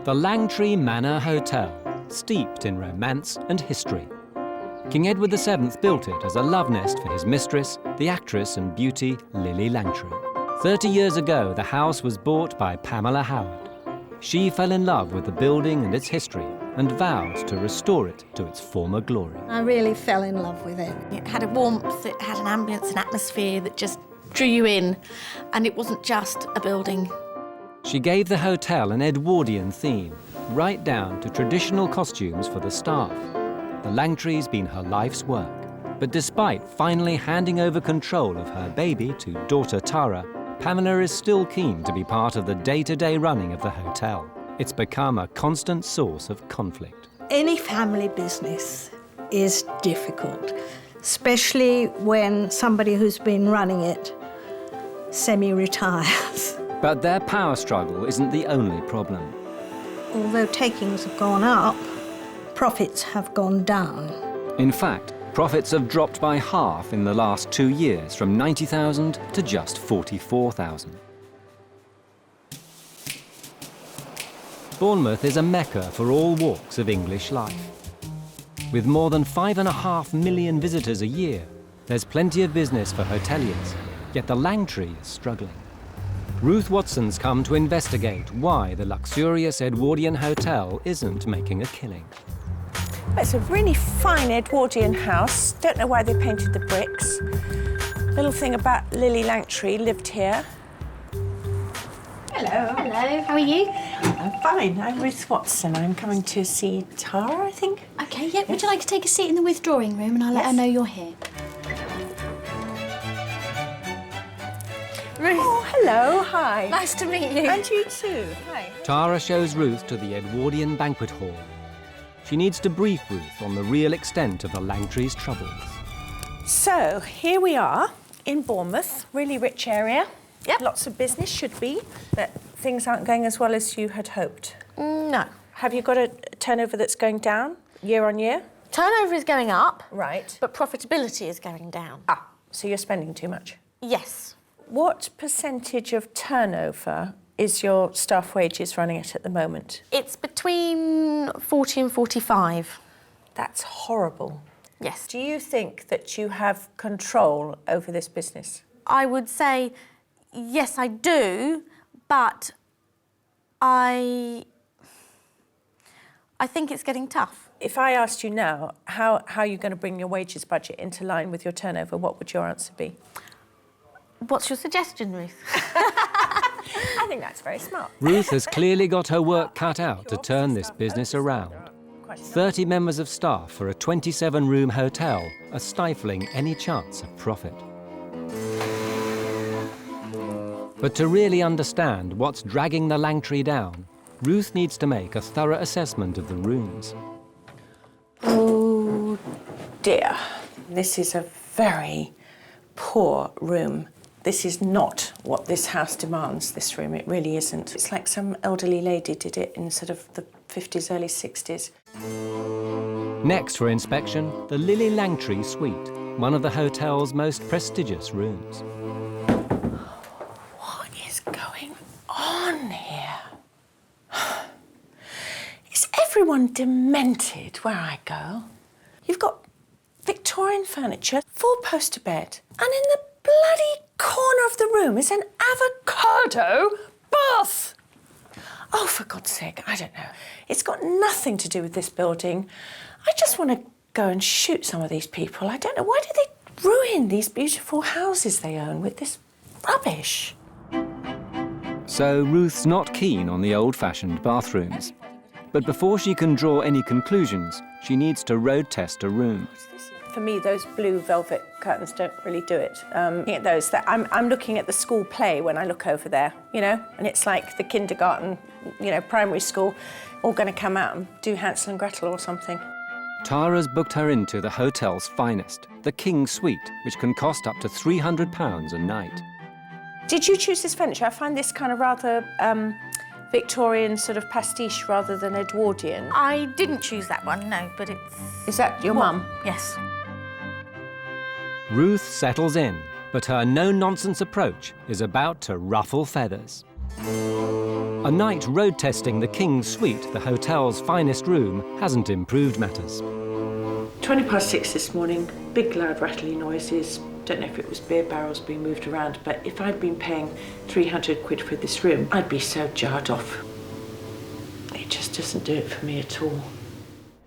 The Langtree Manor Hotel, steeped in romance and history. King Edward VII built it as a love nest for his mistress, the actress and beauty Lily Langtry. 30 years ago, the house was bought by Pamela Howard. She fell in love with the building and its history and vowed to restore it to its former glory. I really fell in love with it. It had a warmth, it had an ambience, an atmosphere that just drew you in, and it wasn't just a building. She gave the hotel an Edwardian theme, right down to traditional costumes for the staff. The Langtry's been her life's work. But despite finally handing over control of her baby to daughter Tara, Pamela is still keen to be part of the day-to-day running of the hotel. It's become a constant source of conflict. Any family business is difficult, especially when somebody who's been running it semi-retires. But their power struggle isn't the only problem. Although takings have gone up, profits have gone down. In fact, profits have dropped by half in the last 2 years, from 90,000 to just 44,000. Bournemouth is a mecca for all walks of English life. With more than 5.5 million visitors a year, there's plenty of business for hoteliers, yet the Langtree is struggling. Ruth Watson's come to investigate why the luxurious Edwardian hotel isn't making a killing. It's a really fine Edwardian house. Don't know why they painted the bricks. Little thing about Lily Langtry lived here. Hello. Hello, how are you? I'm fine. I'm Ruth Watson. I'm coming to see Tara, I think. OK, yeah, would you like to take a seat in the withdrawing room and I'll let her know you're here? Ruth. Oh, hello. Hi. Nice to meet you. And you too. Hi. Tara shows Ruth to the Edwardian banquet hall. She needs to brief Ruth on the real extent of the Langtry's troubles. So, here we are in Bournemouth. Really rich area. Yep. Lots of business, should be, but things aren't going as well as you had hoped. No. Have you got a turnover that's going down year on year? Turnover is going up. Right. But profitability is going down. Ah, so you're spending too much. Yes. What percentage of turnover is your staff wages running at the moment? It's between 40 and 45. That's horrible. Yes. Do you think that you have control over this business? I would say, yes, I do, but I think it's getting tough. If I asked you now, how are you going to bring your wages budget into line with your turnover, what would your answer be? What's your suggestion, Ruth? I think that's very smart. Ruth has clearly got her work cut out to turn this business around. 30 members of staff for a 27-room hotel are stifling any chance of profit. But to really understand what's dragging the Langtree down, Ruth needs to make a thorough assessment of the rooms. Oh, dear. This is a very poor room. This is not what this house demands, this room. It really isn't. It's like some elderly lady did it in sort of the 50s, early 60s. Next for inspection, the Lily Langtree Suite, one of the hotel's most prestigious rooms. What is going on here? Is everyone demented where I go? You've got Victorian furniture, four-poster bed, and in the bloody corner of the room is an avocado bath. Oh, for God's sake, I don't know. It's got nothing to do with this building. I just want to go and shoot some of these people. I don't know, why do they ruin these beautiful houses they own with this rubbish? So Ruth's not keen on the old-fashioned bathrooms. But before she can draw any conclusions, she needs to road test a room. For me, those blue velvet curtains don't really do it. Looking at those, I'm looking at the school play when I look over there, you know? And it's like the kindergarten, you know, primary school, all going to come out and do Hansel and Gretel or something. Tara's booked her into the hotel's finest, the King Suite, which can cost up to £300 a night. Did you choose this furniture? I find this kind of rather Victorian sort of pastiche rather than Edwardian. I didn't choose that one, no, but it's... Is that your mum? Yes. Ruth settles in, but her no-nonsense approach is about to ruffle feathers. A night road testing the King's Suite, the hotel's finest room, hasn't improved matters. 6:20 this morning, big loud rattly noises. Don't know if it was beer barrels being moved around, but if I'd been paying 300 quid for this room, I'd be so jarred off. It just doesn't do it for me at all.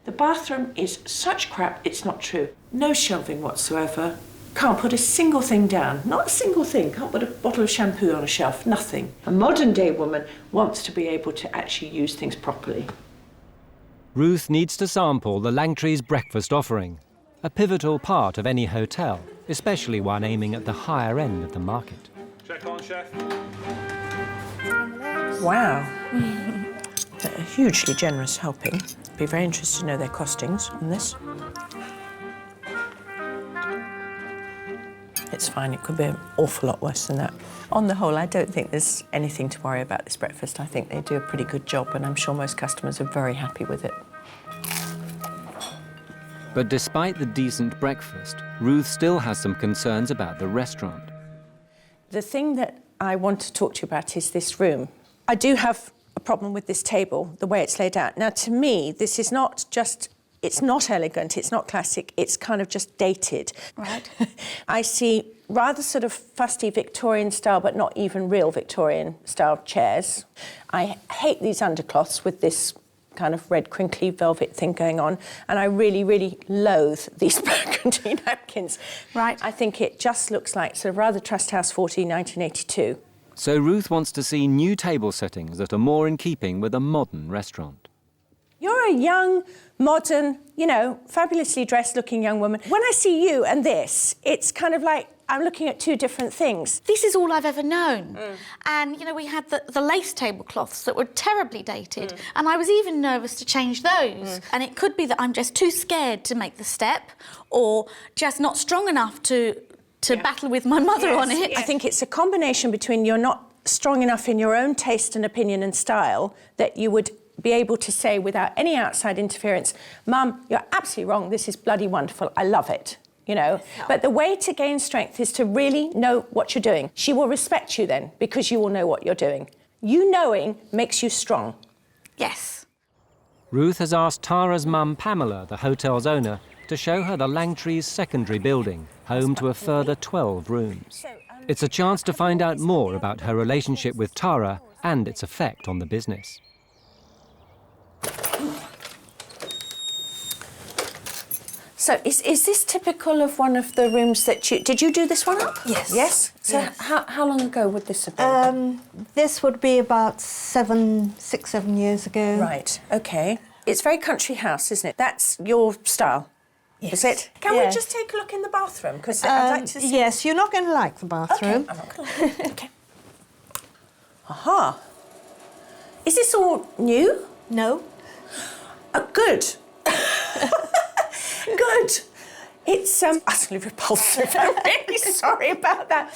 The bathroom is such crap, it's not true. No shelving whatsoever. Can't put a single thing down, not a single thing. Can't put a bottle of shampoo on a shelf, nothing. A modern day woman wants to be able to actually use things properly. Ruth needs to sample the Langtry's breakfast offering, a pivotal part of any hotel, especially one aiming at the higher end of the market. Check on, chef. Wow. A hugely generous helping. Be very interested to know their costings on this. It's fine, it could be an awful lot worse than that. On the whole, I don't think there's anything to worry about this breakfast. I think they do a pretty good job, and I'm sure most customers are very happy with it. But despite the decent breakfast, Ruth still has some concerns about the restaurant. The thing that I want to talk to you about is this room. I do have a problem with this table, the way it's laid out. Now, to me, this is not just... It's not elegant, it's not classic, it's kind of just dated. Right. I see rather sort of fusty Victorian style, but not even real Victorian style chairs. I hate these undercloths with this kind of red crinkly velvet thing going on, and I really, really loathe these burgundy napkins. Right. I think it just looks like sort of rather Trust House 40, 1982. So Ruth wants to see new table settings that are more in keeping with a modern restaurant. You're a young, modern, you know, fabulously dressed-looking young woman. When I see you and this, it's kind of like I'm looking at two different things. This is all I've ever known. And, you know, we had the lace tablecloths that were terribly dated, and I was even nervous to change those. And it could be that I'm just too scared to make the step, or just not strong enough to battle with my mother on it. I think it's a combination between you're not strong enough in your own taste and opinion and style that you would be able to say without any outside interference, Mum, you're absolutely wrong, this is bloody wonderful, I love it, you know. But the way to gain strength is to really know what you're doing. She will respect you then, because you will know what you're doing. You knowing makes you strong. Yes. Ruth has asked Tara's mum, Pamela, the hotel's owner, to show her the Langtry's secondary building, home to a further 12 rooms. It's a chance to find out more about her relationship with Tara and its effect on the business. So is this typical of one of the rooms that you... Did you do this one up? Yes. Yes? So Yes. How long ago would this have been? This would be about 7 years ago. Right, OK. It's very country house, isn't it? That's your style, Yes. is it? Can we Yes. just take a look in the bathroom? Because I'd like to see... Yes, you're not going to like the bathroom. OK, I'm not going to... OK. Aha. Is this all new? No. Oh, good. Good. It's utterly repulsive. I'm really sorry about that.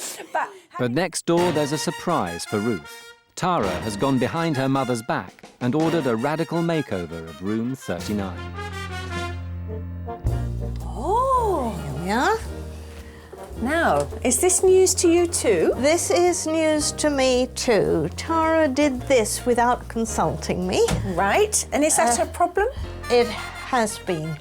But next door, there's a surprise for Ruth. Tara has gone behind her mother's back and ordered a radical makeover of room 39. Oh. Here we are. Now, is this news to you too? This is news to me too. Tara did this without consulting me. Right. And is that a problem? It has been.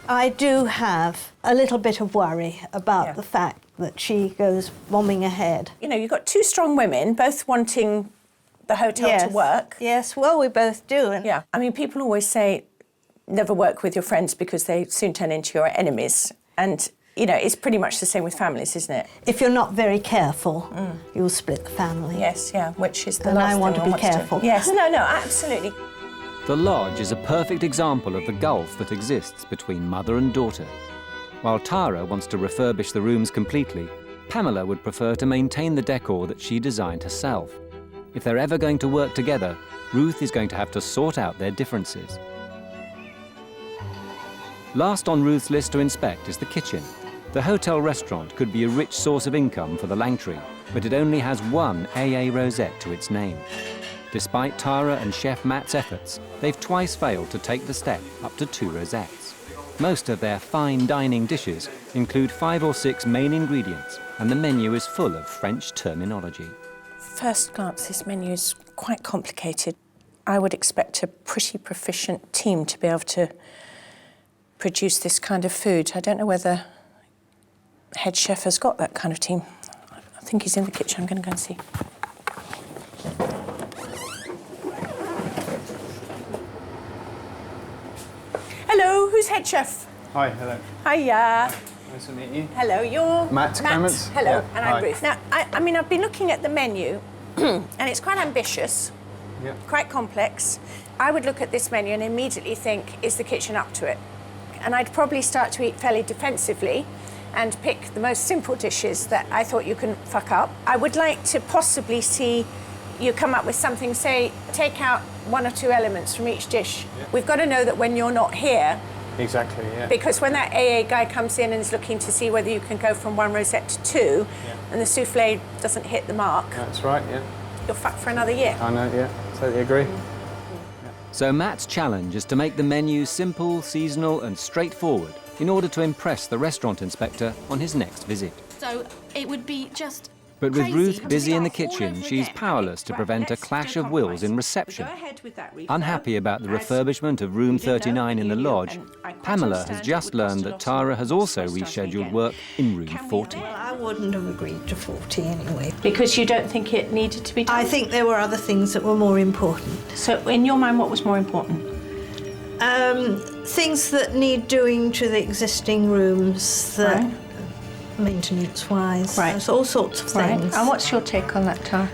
I do have a little bit of worry about the fact that she goes bombing ahead. You know, you've got two strong women, both wanting the hotel to work. Yes, well, we both do. And Yeah. I mean, people always say never work with your friends because they soon turn into your enemies. And, you know, it's pretty much the same with families, isn't it? if you're not very careful, you'll split the family. Yes, yeah, which is the And last I thing want to one be wants careful. Yes, no, absolutely. The lodge is a perfect example of the gulf that exists between mother and daughter. While Tara wants to refurbish the rooms completely, Pamela would prefer to maintain the decor that she designed herself. If they're ever going to work together, Ruth is going to have to sort out their differences. Last on Ruth's list to inspect is the kitchen. The hotel restaurant could be a rich source of income for the Langtry, but it only has one AA rosette to its name. Despite Tara and Chef Matt's efforts, they've twice failed to take the step up to 2 rosettes. Most of their fine dining dishes include 5 or 6 main ingredients, and the menu is full of French terminology. First glance, this menu is quite complicated. I would expect a pretty proficient team to be able to produce this kind of food. I don't know whether head chef has got that kind of team. I think he's in the kitchen. I'm going to go and see. Hello, who's head chef? Hi, hello. Hiya. Nice to meet you. Hello, you're... Matt Clements. Hello, Yeah, and I'm hi. Ruth. Now, I mean, I've been looking at the menu, and it's quite ambitious, Yeah. quite complex. I would look at this menu and immediately think, is the kitchen up to it? And I'd probably start to eat fairly defensively and pick the most simple dishes that I thought you can fuck up. I would like to possibly see you come up with something, say, take out 1 or 2 elements from each dish. Yeah. We've got to know that when you're not here, Exactly, yeah. because when that AA guy comes in and is looking to see whether you can go from 1 rosette to 2, Yeah. and the souffle doesn't hit the mark, That's right, yeah. you're fucked for another year. I know, yeah. Totally agree. So Matt's challenge is to make the menu simple, seasonal and straightforward in order to impress the restaurant inspector on his next visit. So it would be just But with crazy Ruth to busy in the start all kitchen, over she's again. powerless to Right, prevent a let's clash do a of wills in compromise. reception. Go ahead with that refurb. Unhappy about the As refurbishment of room you did know, 39 in the you knew, lodge, and I quite Pamela understand has it just would cost learned a that lot of Tara money. has also So starting rescheduled again. work in room Can we 40. avoid- I wouldn't have agreed to 40 anyway. Because you don't think it needed to be done? I think there were other things that were more important. So in your mind, what was more important? Things that need doing to the existing rooms, that Right. maintenance-wise. Right. There's all sorts of things. And what's your take on that, Tara?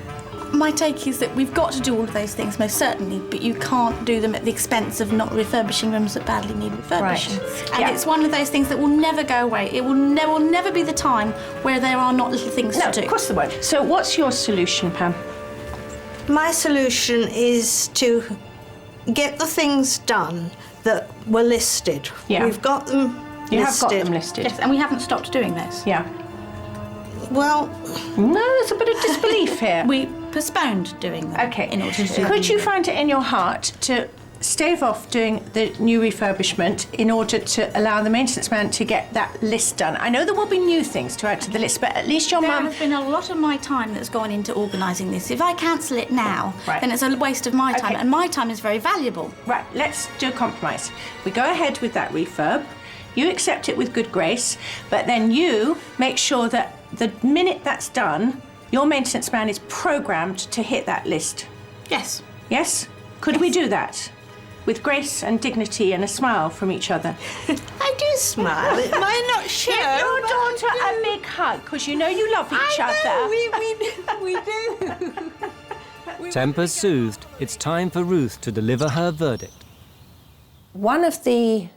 My take is that we've got to do all of those things, most certainly, but you can't do them at the expense of not refurbishing rooms that badly need refurbishing. Right. And Yeah. it's one of those things that will never go away. It will never be the time where there are not little things No, to do. of course there won't. So what's your solution, Pam? My solution is to get the things done that were listed. Yeah. We've got them You listed. have got them listed. Yes, and we haven't stopped doing this. Yeah. Well, No, there's a bit of disbelief here. We postponed doing them Okay. in order to do Could you find it in your heart to stave off doing the new refurbishment in order to allow the maintenance man to get that list done? I know there will be new things to add to the list, but at least your There mum... has been a lot of my time that's gone into organising this. If I cancel it now, Right. then it's a waste of my time, Okay. and my time is very valuable. Right, let's do a compromise. We go ahead with that refurb. You accept it with good grace, but then you make sure that the minute that's done, your maintenance man is programmed to hit that list. Yes. Yes? Could we do that? With grace and dignity and a smile from each other. I do smile. It might not show. Give your but daughter I a do. big hug, because you know you love each I other. know, we do. Tempers soothed, it's time for Ruth to deliver her verdict. One of the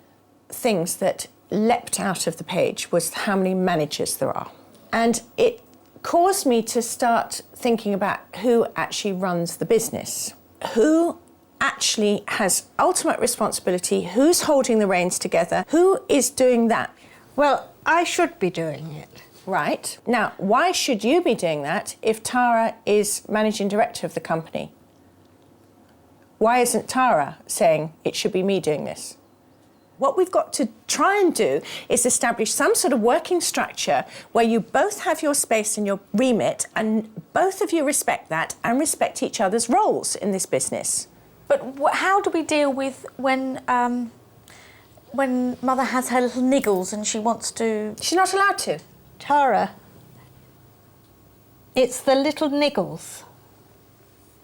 things that leapt out of the page was how many managers there are. And it caused me to start thinking about who actually runs the business, who actually has ultimate responsibility, who's holding the reins together, who is doing that. Well, I should be doing it. Right. Now, why should you be doing that if Tara is managing director of the company? Why isn't Tara saying it should be me doing this? What we've got to try and do is establish some sort of working structure where you both have your space and your remit and both of you respect that and respect each other's roles in this business. But how do we deal with when Mother has her little niggles and she wants to... She's not allowed to. Tara, it's the little niggles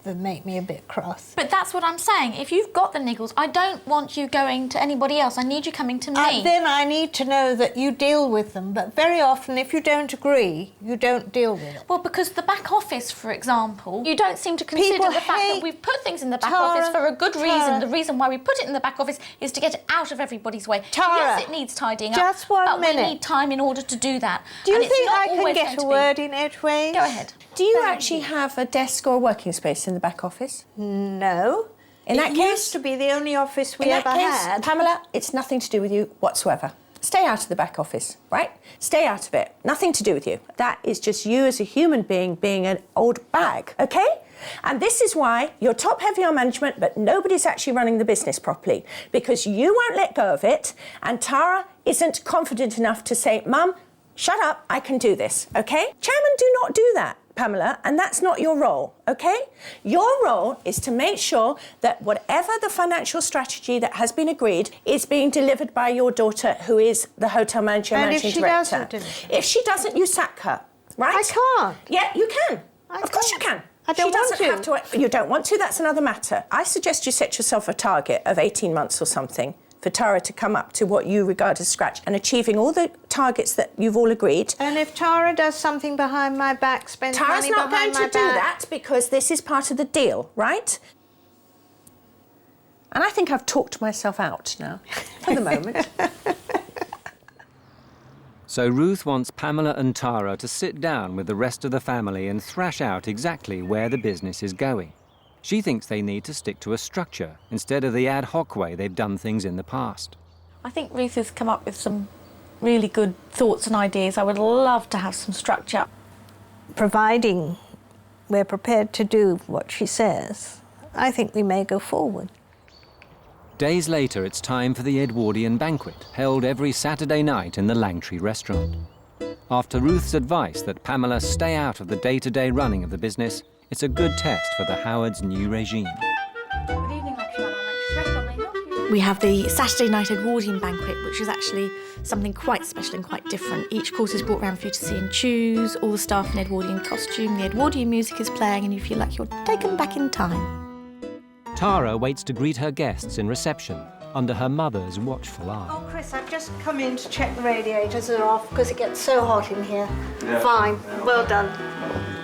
that make me a bit cross. But that's what I'm saying. If you've got the niggles, I don't want you going to anybody else. I need you coming to me. Then I need to know that you deal with them, but very often if you don't agree, you don't deal with it. Well, because the back office, for example, you don't seem to consider People the fact that hate we've put things in the back Tara, office for a good reason. Tara. The reason why we put it in the back office is to get it out of everybody's way. Tara, yes, it needs tidying just up, one but minute. we need time in order to do that. Do you And it's think not I can always get going a to word in edgeways? Go ahead. Do you Thank actually you. have a desk or a working space in the back office? No. In that it case- used to be the only office we In that ever case, had. Pamela, it's nothing to do with you whatsoever. Stay out of the back office, right? Stay out of it. Nothing to do with you. That is just you as a human being an old bag, okay? And this is why you're top heavy on management, but nobody's actually running the business properly because you won't let go of it, and Tara isn't confident enough to say, Mum, shut up, I can do this, okay? Chairmen do not do that. Pamela, and that's not your role, OK? Your role is to make sure that whatever the financial strategy that has been agreed is being delivered by your daughter, who is the hotel manager and managing director. And if she doesn't? If she doesn't, you sack her, right? I can't. Yeah, you can. Of course you can. I don't want She doesn't have to. You don't want to, that's another matter. I suggest you set yourself a target of 18 months or something for Tara to come up to what you regard as scratch and achieving all the targets that you've all agreed. And if Tara does something behind my back, spends Tara's money not going behind to my do back... that because this is part of the deal, right? And I think I've talked myself out now, for the moment. So Ruth wants Pamela and Tara to sit down with the rest of the family and thrash out exactly where the business is going. She thinks they need to stick to a structure instead of the ad hoc way they've done things in the past. I think Ruth has come up with some really good thoughts and ideas. I would love to have some structure. Providing we're prepared to do what she says, I think we may go forward. Days later, it's time for the Edwardian banquet, held every Saturday night in the Langtree restaurant. After Ruth's advice that Pamela stay out of the day-to-day running of the business, it's a good test for the Howards' new regime. Good evening, we have the Saturday night Edwardian banquet, which is actually something quite special and quite different. Each course is brought round for you to see and choose, all the staff in Edwardian costume, the Edwardian music is playing, and you feel like you're taken back in time. Tara waits to greet her guests in reception, under her mother's watchful eye. Oh, Chris, I've just come in to check the radiators are off because it gets so hot in here. Yeah. Fine, well done.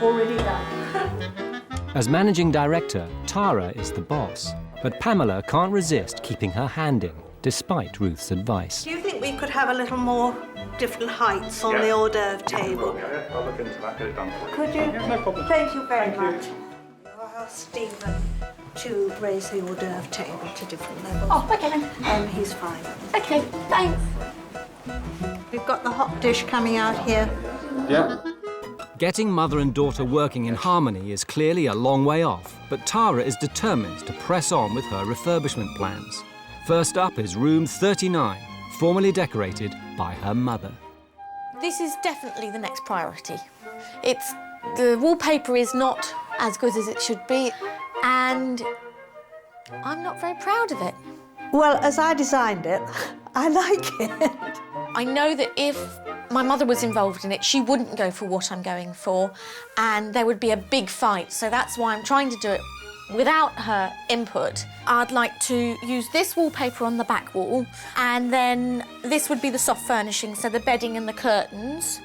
Already done. As managing director, Tara is the boss, but Pamela can't resist keeping her hand in, despite Ruth's advice. Do you think we could have a little more different heights on the hors d'oeuvre table? I'll look into that, get it done. Could you? Yeah, no problem. Thank you very Thank you. much. I'll ask Stephen to raise the hors d'oeuvre table to different levels. Oh, OK then. He's fine. OK, thanks. We've got the hot dish coming out here. Yeah. Getting mother and daughter working in harmony is clearly a long way off, but Tara is determined to press on with her refurbishment plans. First up is room 39, formally decorated by her mother. This is definitely the next priority. The wallpaper is not as good as it should be, and I'm not very proud of it. Well, as I designed it, I like it. I know that if my mother was involved in it, she wouldn't go for what I'm going for, and there would be a big fight. So that's why I'm trying to do it without her input. I'd like to use this wallpaper on the back wall, and then this would be the soft furnishing, so the bedding and the curtains.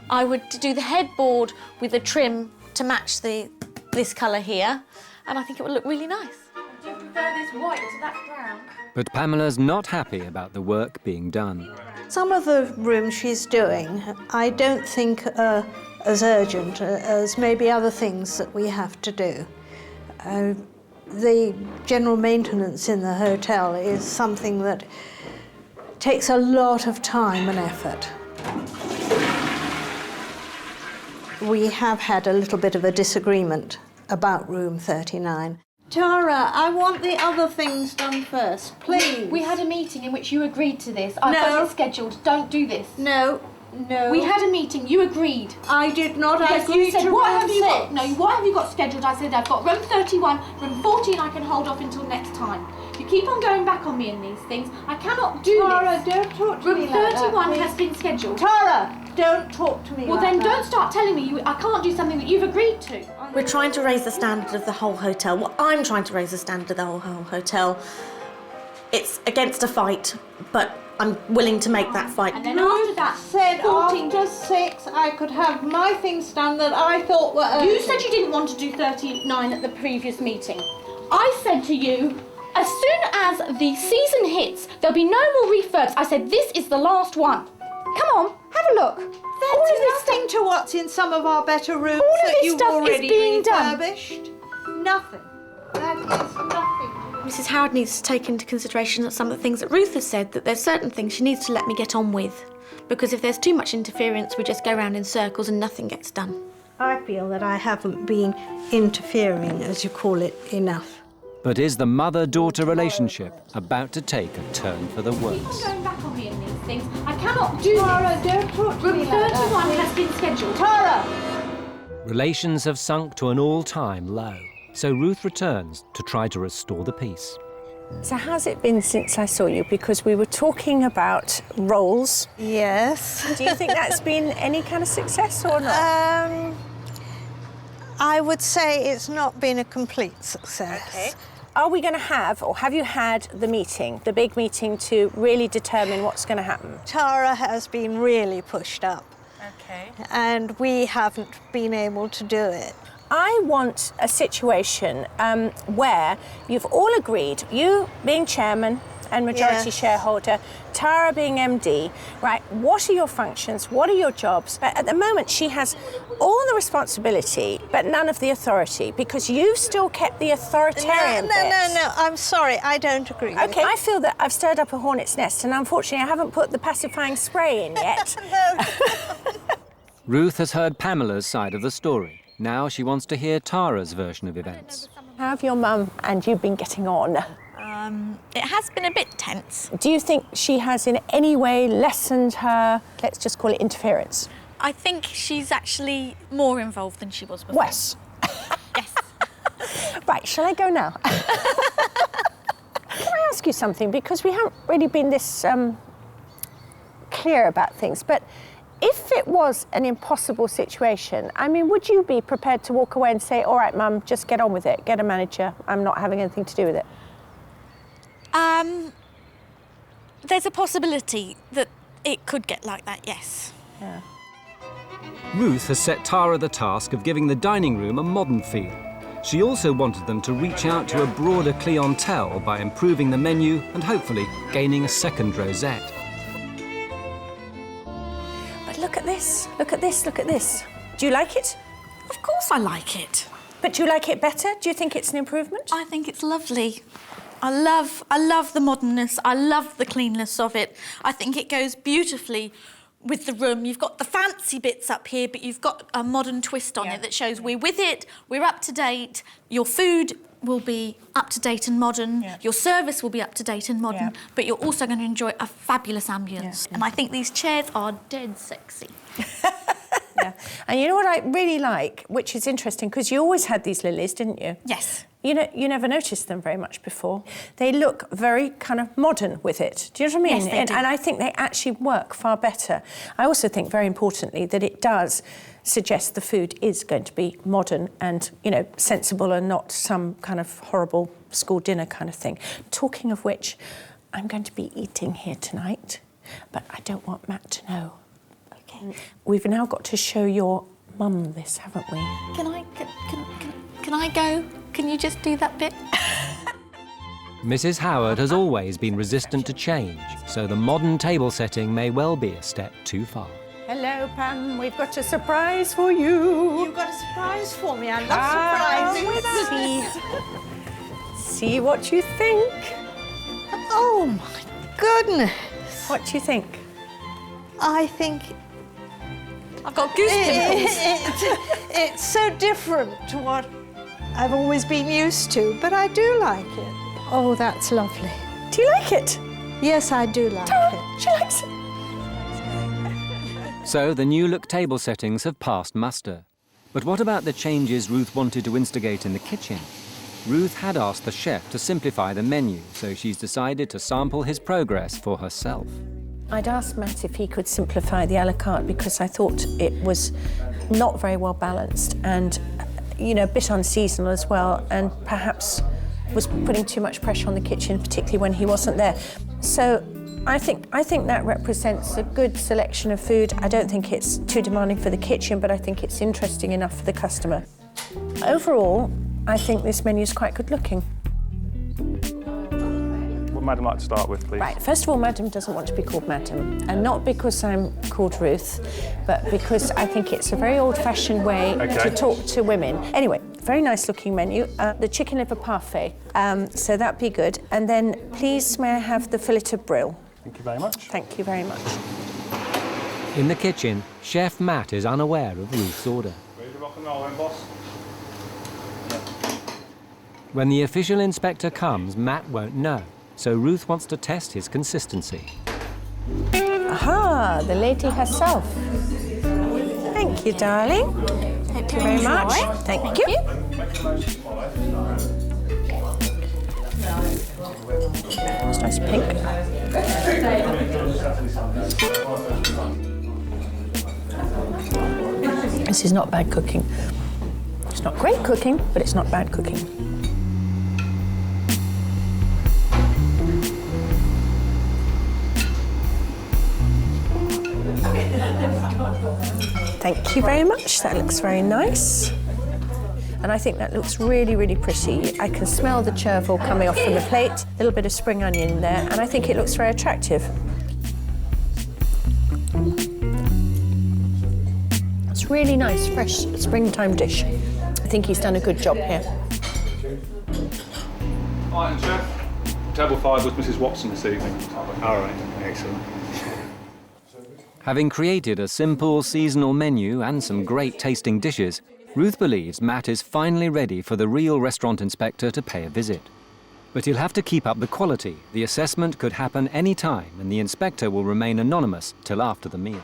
I would do the headboard with a trim to match this colour here, and I think it would look really nice. Do you prefer this white to that brown? But Pamela's not happy about the work being done. Some of the rooms she's doing, I don't think are as urgent as maybe other things that we have to do. The general maintenance in the hotel is something that takes a lot of time and effort. We have had a little bit of a disagreement about room 39. Tara, I want the other things done first, please. We had a meeting in which you agreed to this. I've got it scheduled. Don't do this. No. We had a meeting. You agreed. I did not. I Yes, you agreed said, to what room have you got? 6. No, what have you got scheduled? I said, I've got room 31, room 14 I can hold off until next time. You keep on going back on me in these things. I cannot do Tara, this. don't talk to Room me like that, 31 please. has been scheduled. Tara, don't talk to me Well, like then that. don't start telling me I can't do something that you've agreed to. We're trying to raise the standard of the whole hotel. Well, I'm trying to raise the standard of the whole hotel. It's against a fight, but I'm willing to make that fight. And then after that, said 14. after 6 I could have my things done that I thought were urgent. You said you didn't want to do 39 at the previous meeting. I said to you, as soon as the season hits, there'll be no more refurbs. I said, this is the last one. Come on, have a look. There's nothing to what's in some of our better rooms All of that this you've stuff is already being done. refurbished. Nothing. That is nothing. Mrs. Howard needs to take into consideration some of the things that Ruth has said, that there's certain things she needs to let me get on with. Because if there's too much interference, we just go round in circles and nothing gets done. I feel that I haven't been interfering, as you call it, enough. But is the mother-daughter relationship about to take a turn for the Keep on worse? going back on me in these things. I cannot do Tara, this. don't talk to Room me like that, 31 please. has been scheduled. Tara! Relations have sunk to an all-time low, so Ruth returns to try to restore the peace. So how's it been since I saw you? Because we were talking about roles. Yes. Do you think that's been any kind of success or not? I would say it's not been a complete success. Okay. Are we going to have, or have you had the meeting, the big meeting to really determine what's going to happen? Tara has been really pushed up. Okay. And we haven't been able to do it. I want a situation where you've all agreed, you being chairman and majority shareholder, Tara being MD, right, what are your functions, what are your jobs? But at the moment, she has all the responsibility, but none of the authority, because you've still kept the authoritarian bit. No, I'm sorry, I don't agree with Okay, I feel that I've stirred up a hornet's nest, and unfortunately, I haven't put the pacifying spray in yet. Ruth has heard Pamela's side of the story. Now she wants to hear Tara's version of events. How have your mum and you been getting on? It has been a bit tense. Do you think she has in any way lessened her, let's just call it interference? I think she's actually more involved than she was before. Wes. Yes. Right, shall I go now? Can I ask you something? Because we haven't really been this clear about things, but if it was an impossible situation, I mean, would you be prepared to walk away and say, all right, Mum, just get on with it, get a manager, I'm not having anything to do with it? There's a possibility that it could get like that, yes. Yeah. Ruth has set Tara the task of giving the dining room a modern feel. She also wanted them to reach out to a broader clientele by improving the menu and hopefully gaining a second rosette. But look at this, look at this, look at this. Do you like it? Of course I like it. But do you like it better? Do you think it's an improvement? I think it's lovely. I love the modernness. I love the cleanness of it. I think it goes beautifully with the room. You've got the fancy bits up here, but you've got a modern twist on it that shows we're with it, we're up to date. Your food will be up to date and modern. Yeah. Your service will be up to date and modern, but you're also going to enjoy a fabulous ambience. And I think these chairs are dead sexy. Yeah. And you know what I really like, which is interesting, because you always had these lilies, didn't you? Yes. You know, you never noticed them very much before. They look very kind of modern with it. Do you know what I mean? Yes, they do. And I think they actually work far better. I also think, very importantly, that it does suggest the food is going to be modern and, you know, sensible and not some kind of horrible school dinner kind of thing. Talking of which, I'm going to be eating here tonight, but I don't want Matt to know. Okay. We've now got to show your mum this, haven't we? Can I go? Can you just do that bit? Mrs. Howard has always been resistant to change, so the modern table setting may well be a step too far. Hello, Pam. We've got a surprise for you. You've got a surprise for me. I love surprises. See what you think. Oh, my goodness. What do you think? I think I've got goose pimples. it's so different to what I've always been used to, but I do like it. Oh, that's lovely. Do you like it? Yes, I do like it. She likes it. So the new look table settings have passed muster. But what about the changes Ruth wanted to instigate in the kitchen? Ruth had asked the chef to simplify the menu, so she's decided to sample his progress for herself. I'd asked Matt if he could simplify the a la carte because I thought it was not very well balanced and, you know, a bit unseasonal as well, and perhaps was putting too much pressure on the kitchen, particularly when he wasn't there. So I think that represents a good selection of food. I don't think it's too demanding for the kitchen, but I think it's interesting enough for the customer. Overall, I think this menu is quite good looking. What Madam like to start with, please? Right, first of all, Madam doesn't want to be called Madam, and not because I'm called Ruth, but because I think it's a very old-fashioned way to talk to women. Anyway, very nice-looking menu. The chicken liver parfait, so that'd be good. And then, please, may I have the fillet of brill? Thank you very much. Thank you very much. In the kitchen, Chef Matt is unaware of Ruth's order. Ready to rock and roll then, boss? When the official inspector comes, Matt won't know, so Ruth wants to test his consistency. Aha, the lady herself. Thank you, darling. Thank you very much. Thank you. It's nice pink. This is not bad cooking. It's not great cooking, but it's not bad cooking. Thank you very much. That looks very nice. And I think that looks really, really pretty. I can smell the chervil coming off from the plate, a little bit of spring onion in there, and I think it looks very attractive. It's really nice, fresh springtime dish. I think he's done a good job here. Item chef. Table 5 was Mrs. Watson this evening. All right, excellent. Having created a simple seasonal menu and some great tasting dishes, Ruth believes Matt is finally ready for the real restaurant inspector to pay a visit. But he'll have to keep up the quality. The assessment could happen any time, and the inspector will remain anonymous till after the meal.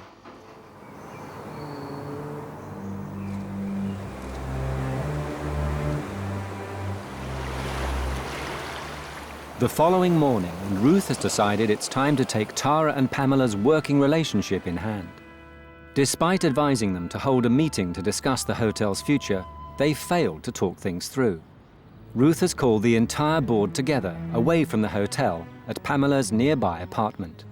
The following morning, and Ruth has decided it's time to take Tara and Pamela's working relationship in hand. Despite advising them to hold a meeting to discuss the hotel's future, they failed to talk things through. Ruth has called the entire board together, away from the hotel, at Pamela's nearby apartment.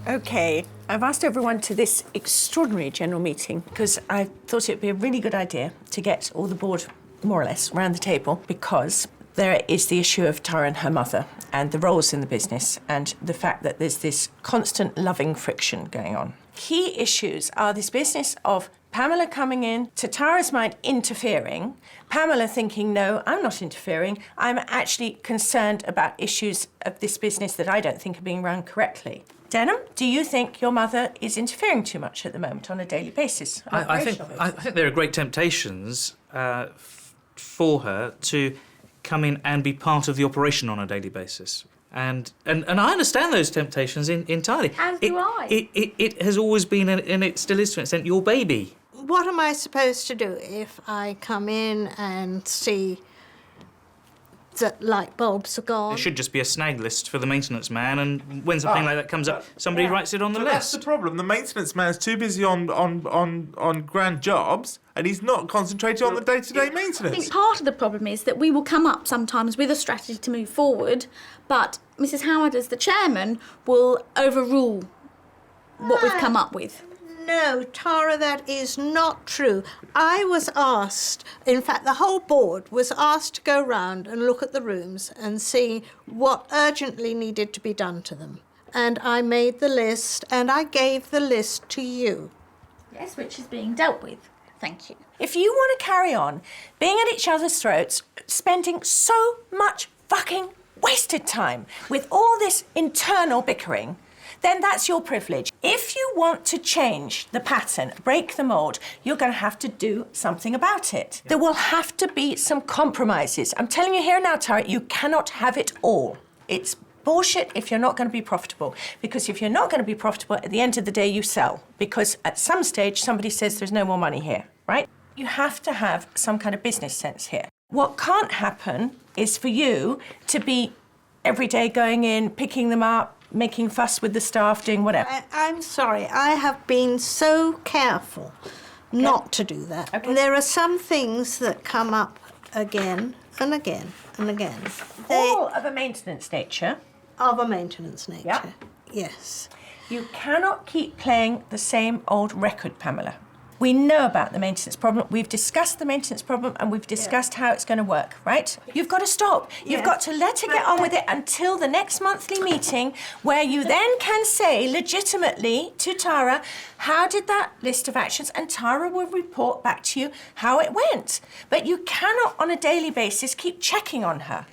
Okay, I've asked everyone to this extraordinary general meeting because I thought it would be a really good idea to get all the board, more or less, around the table, because there is the issue of Tara and her mother and the roles in the business and the fact that there's this constant loving friction going on. Key issues are this business of Pamela coming in, to Tara's mind, interfering, Pamela thinking, no, I'm not interfering, I'm actually concerned about issues of this business that I don't think are being run correctly. Denham, do you think your mother is interfering too much at the moment on a daily basis? I think there are great temptations for her to come in and be part of the operation on a daily basis. And I understand those temptations entirely. As do I. It has always been, and it still is to an extent, your baby. What am I supposed to do if I come in and see that light bulbs are gone? There should just be a snag list for the maintenance man, and when something like that comes up, somebody writes it on the But list. that's the problem. The maintenance man's too busy on grand jobs, and he's not concentrating on the day-to-day I think maintenance. part of the problem is that we will come up sometimes with a strategy to move forward, but Mrs. Howard, as the chairman, will overrule what we've come up with. No, Tara, that is not true. I was asked, in fact, the whole board was asked to go round and look at the rooms and see what urgently needed to be done to them. And I made the list, and I gave the list to you. Yes, which is being dealt with. Thank you. If you want to carry on being at each other's throats, spending so much fucking wasted time with all this internal bickering, then that's your privilege. If you want to change the pattern, break the mould, you're going to have to do something about it. There will have to be some compromises. I'm telling you here now, Tara, you cannot have it all. It's bullshit if you're not going to be profitable. Because if you're not going to be profitable, at the end of the day, you sell. Because at some stage, somebody says there's no more money here, right? You have to have some kind of business sense here. What can't happen is for you to be every day going in, picking them up, making fuss with the staff, doing whatever. I'm sorry, I have been so careful not to do that. Okay. There are some things that come up again and again and again. All of a maintenance nature. Of a maintenance nature. Yeah. Yes. You cannot keep playing the same old record, Pamela. We know about the maintenance problem. We've discussed the maintenance problem and we've discussed how it's going to work, right? You've got to stop. You've got to let her get on with it until the next monthly meeting where you then can say legitimately to Tara, how did that list of actions? And Tara will report back to you how it went. But you cannot on a daily basis keep checking on her.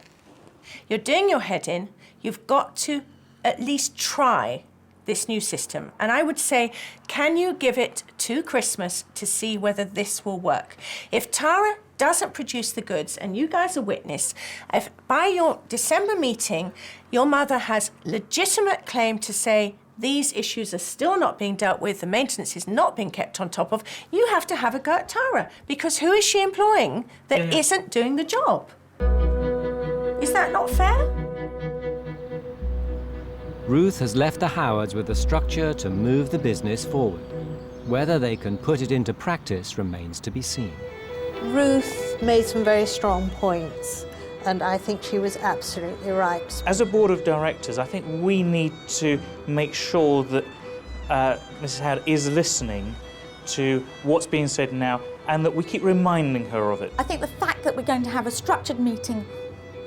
You're doing your head in. You've got to at least try this new system. And I would say, can you give it to Christmas to see whether this will work? If Tara doesn't produce the goods, and you guys are witness, if by your December meeting, your mother has legitimate claim to say, these issues are still not being dealt with, the maintenance is not being kept on top of, you have to have a go at Tara, because who is she employing that isn't doing the job? Is that not fair? Ruth has left the Howards with a structure to move the business forward. Whether they can put it into practice remains to be seen. Ruth made some very strong points, and I think she was absolutely right. As a board of directors, I think we need to make sure that Mrs. Howard is listening to what's being said now and that we keep reminding her of it. I think the fact that we're going to have a structured meeting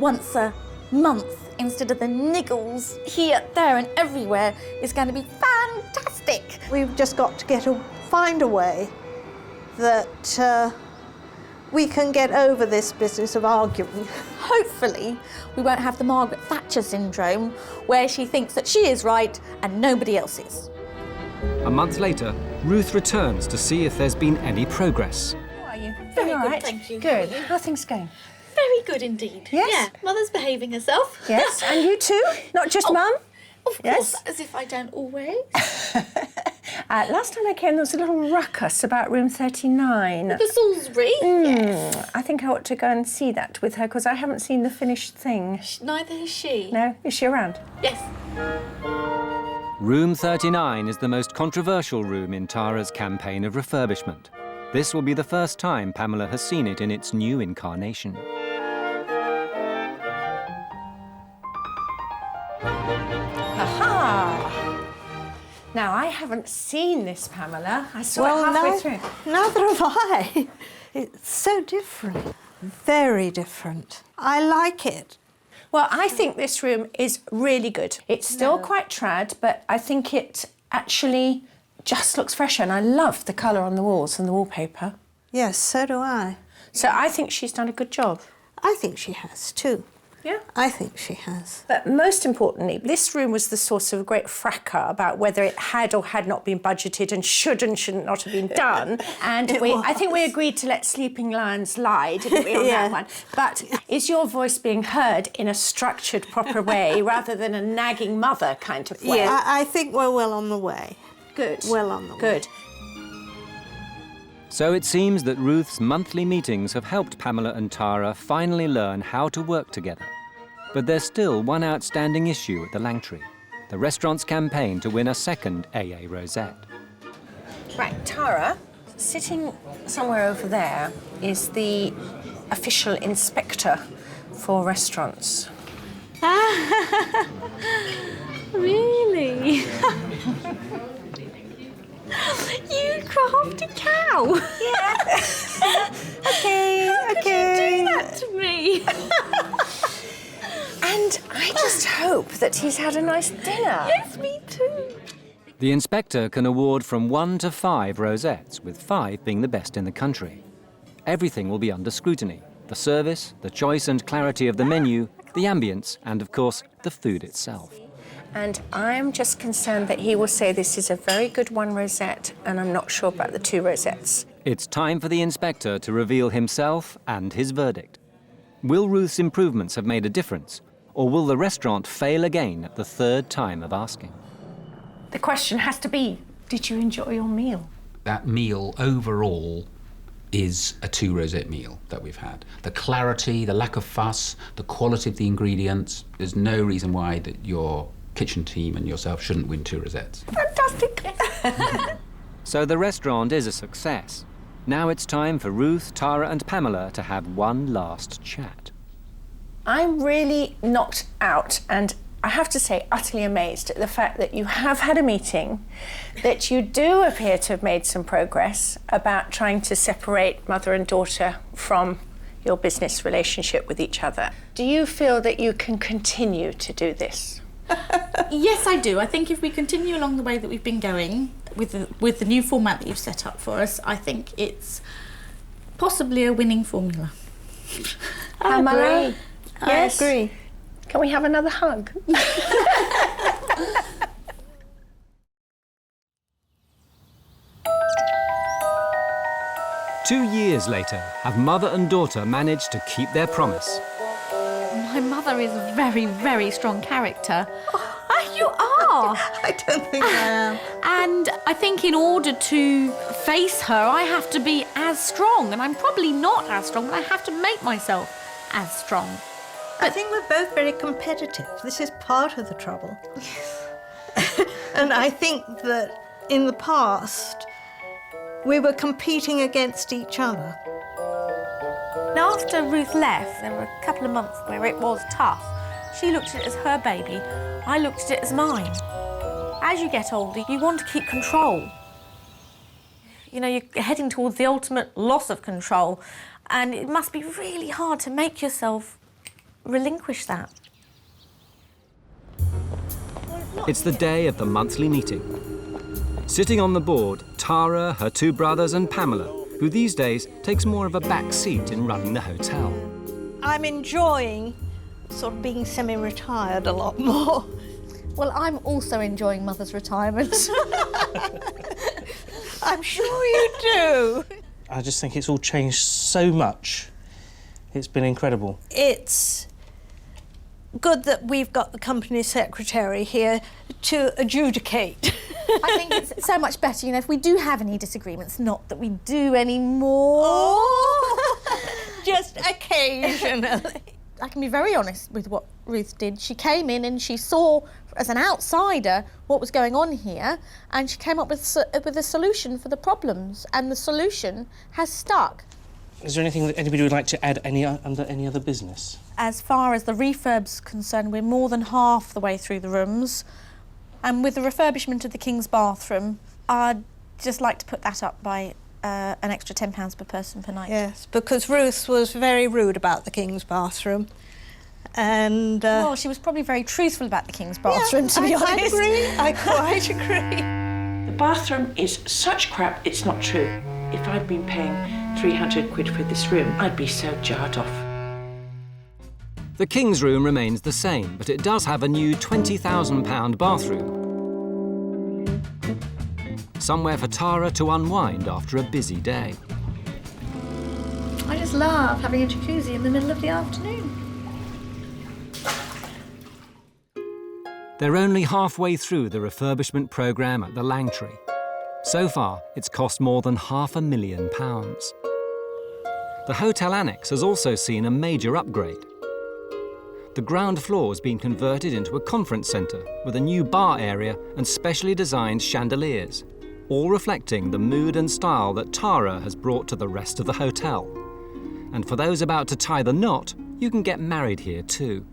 once a month instead of the niggles here, there and everywhere is going to be fantastic. We've just got to find a way that we can get over this business of arguing. Hopefully, we won't have the Margaret Thatcher syndrome, where she thinks that she is right and nobody else is. A month later, Ruth returns to see if there's been any progress. How are you? Very all good, right? thank you. Good. How are things going? Very good indeed. Yes? Yeah, Mother's behaving herself. Yes, and you too? Not just Mum? Of Yes? course, as if I don't always. Last time I came, there was a little ruckus about room 39. The Salisbury. Yes. I think I ought to go and see that with her, because I haven't seen the finished thing. Neither has she. No? Is she around? Yes. Room 39 is the most controversial room in Tara's campaign of refurbishment. This will be the first time Pamela has seen it in its new incarnation. Aha! Now, I haven't seen this, Pamela. I saw it halfway through. Neither have I. It's so different. Very different. I like it. Well, I think this room is really good. It's still quite trad, but I think it actually just looks fresher, and I love the colour on the walls and the wallpaper. Yes, so do I. So I think she's done a good job. I think she has too. Yeah. I think she has. But most importantly, this room was the source of a great fracas about whether it had or had not been budgeted and shouldn't not have been done. And I think we agreed to let sleeping lions lie, didn't we, on that one? But is your voice being heard in a structured, proper way rather than a nagging mother kind of way? Yeah, I think we're well on the way. Good. Well on the way. Good. So it seems that Ruth's monthly meetings have helped Pamela and Tara finally learn how to work together. But there's still one outstanding issue at the Langtree, the restaurant's campaign to win a second AA Rosette. Right, Tara, sitting somewhere over there is the official inspector for restaurants. Really? You crafty cow. Yeah. Okay. How could you do that to me? And I just hope that he's had a nice dinner. Yes, me too. The inspector can award from 1 to 5 rosettes, with 5 being the best in the country. Everything will be under scrutiny: the service, the choice and clarity of the menu, the ambience, and of course, the food itself. And I'm just concerned that he will say this is a very good 1 rosette, and I'm not sure about the 2 rosettes. It's time for the inspector to reveal himself and his verdict. Will Ruth's improvements have made a difference, or will the restaurant fail again at the 3rd time of asking? The question has to be, did you enjoy your meal? That meal overall is a 2 rosette meal that we've had. The clarity, the lack of fuss, the quality of the ingredients, there's no reason why that your kitchen team and yourself shouldn't win 2 rosettes. Fantastic. So the restaurant is a success. Now it's time for Ruth, Tara and Pamela to have one last chat. I'm really knocked out, and I have to say utterly amazed at the fact that you have had a meeting, that you do appear to have made some progress about trying to separate mother and daughter from your business relationship with each other. Do you feel that you can continue to do this? Yes, I do. I think if we continue along the way that we've been going with the new format that you've set up for us, I think it's possibly a winning formula. Pamela? Yes. I agree. Can we have another hug? 2 years later, have mother and daughter managed to keep their promise? My mother is a very, very strong character. I You are. I don't think I am. And I think in order to face her, I have to be as strong. And I'm probably not as strong, but I have to make myself as strong. I think we're both very competitive. This is part of the trouble. And I think that in the past, we were competing against each other. And after Ruth left, there were a couple of months where it was tough. She looked at it as her baby, I looked at it as mine. As you get older, you want to keep control. You know, you're heading towards the ultimate loss of control, and it must be really hard to make yourself relinquish that. It's the day of the monthly meeting. Sitting on the board, Tara, her two brothers and Pamela, who these days takes more of a back seat in running the hotel. I'm enjoying sort of being semi-retired a lot more. Well, I'm also enjoying Mother's retirement. I'm sure you do. I just think it's all changed so much. It's been incredible. It's good that we've got the company secretary here to adjudicate. I think it's so much better, you know, if we do have any disagreements, not that we do anymore. Oh, just occasionally. I can be very honest with what Ruth did. She came in and she saw, as an outsider, what was going on here, and she came up with a solution for the problems, and the solution has stuck. Is there anything that anybody would like to add under any other business? As far as the refurb's concerned, we're more than half the way through the rooms. And with the refurbishment of the King's bathroom, I'd just like to put that up by an extra £10 per person per night. Yes, because Ruth was very rude about the King's bathroom. And... well, she was probably very truthful about the King's bathroom, to be honest. I quite agree. The bathroom is such crap, it's not true. If I'd been paying 300 quid for this room, I'd be so jarred off. The King's room remains the same, but it does have a new £20,000 bathroom. Somewhere for Tara to unwind after a busy day. I just love having a jacuzzi in the middle of the afternoon. They're only halfway through the refurbishment programme at the Langtree. So far, it's cost more than £500,000. The hotel annex has also seen a major upgrade. The ground floor's been converted into a conference centre with a new bar area and specially designed chandeliers, all reflecting the mood and style that Tara has brought to the rest of the hotel. And for those about to tie the knot, you can get married here too.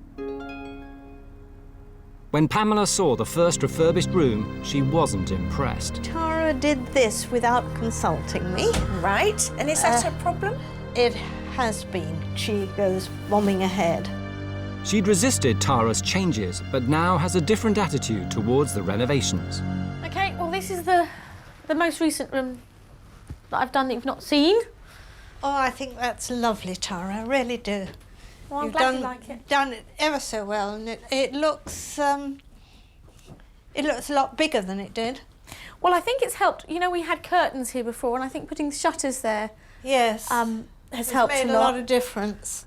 When Pamela saw the first refurbished room, she wasn't impressed. Tara did this without consulting me. Right, and is that a problem? It has been. She goes bombing ahead. She'd resisted Tara's changes, but now has a different attitude towards the renovations. OK, well, this is the most recent room that I've done that you've not seen. Oh, I think that's lovely, Tara. I really do. Well, I'm You've glad you like it. done it ever so well, and it looks a lot bigger than it did. Well, I think it's helped. You know, we had curtains here before, and I think putting shutters there Yes, has it's helped made a a lot lot. of difference.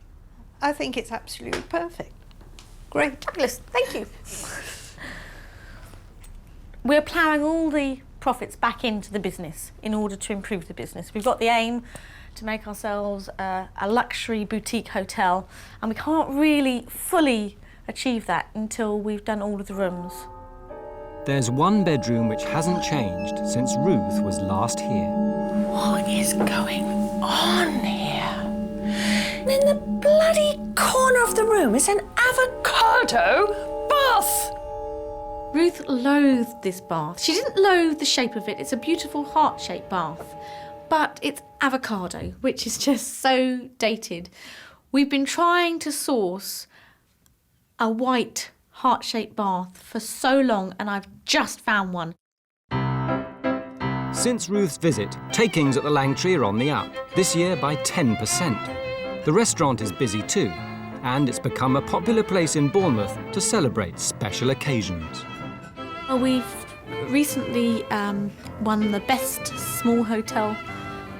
I think it's absolutely perfect. Great. Fabulous, thank you. We're ploughing all the profits back into the business in order to improve the business. We've got the aim to make ourselves a luxury boutique hotel, and we can't really fully achieve that until we've done all of the rooms. There's one bedroom which hasn't changed since Ruth was last here. What is going on here? And in the bloody corner of the room is an avocado bath! Ruth loathed this bath. She didn't loathe the shape of it. It's a beautiful heart-shaped bath. But it's avocado, which is just so dated. We've been trying to source a white heart-shaped bath for so long, and I've just found one. Since Ruth's visit, takings at the Langtree are on the up, this year by 10%. The restaurant is busy too, and it's become a popular place in Bournemouth to celebrate special occasions. Well, we've recently won the Best Small Hotel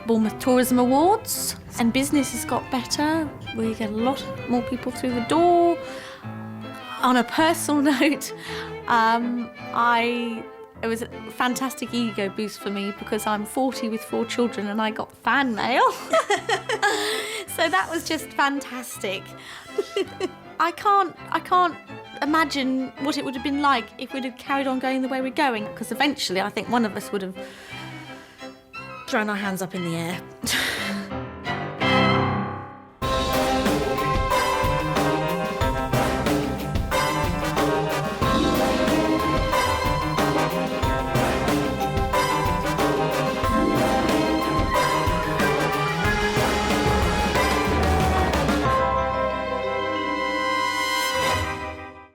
Bournemouth Tourism Awards, and business has got better. We get a lot more people through the door. On a personal note, it was a fantastic ego boost for me because I'm 40 with 4 children and I got fan mail. So that was just fantastic. I can't imagine what it would have been like if we'd have carried on going the way we're going, because eventually I think one of us would have thrown our hands up in the air.